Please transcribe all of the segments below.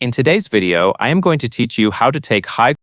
In today's video, I am going to teach you how to take high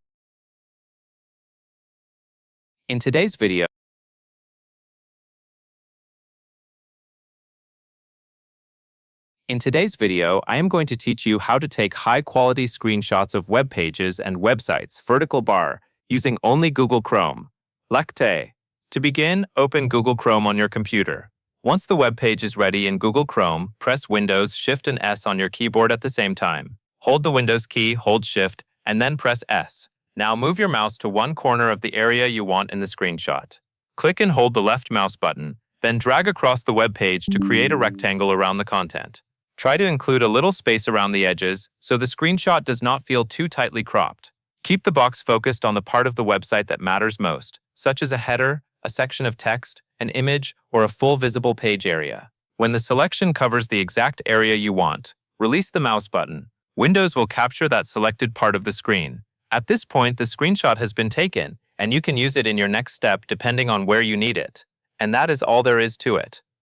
In today's video, I am going to teach you how to take high-quality screenshots of web pages and websites vertical bar using only Google Chrome. Lecte. To begin, open Google Chrome on your computer. Once the web page is ready in Google Chrome, press Windows, Shift and S on your keyboard at the same time. Hold the Windows key, hold Shift, and then press S. Now move your mouse to one corner of the area you want in the screenshot. Click and hold the left mouse button, then drag across the web page to create a rectangle around the content. Try to include a little space around the edges so the screenshot does not feel too tightly cropped. Keep the box focused on the part of the website that matters most, such as a header, a section of text, an image, or a full visible page area. When the selection covers the exact area you want, release the mouse button. Windows will capture that selected part of the screen. At this point, the screenshot has been taken, and you can use it in your next step depending on where you need it. And that is all there is to it.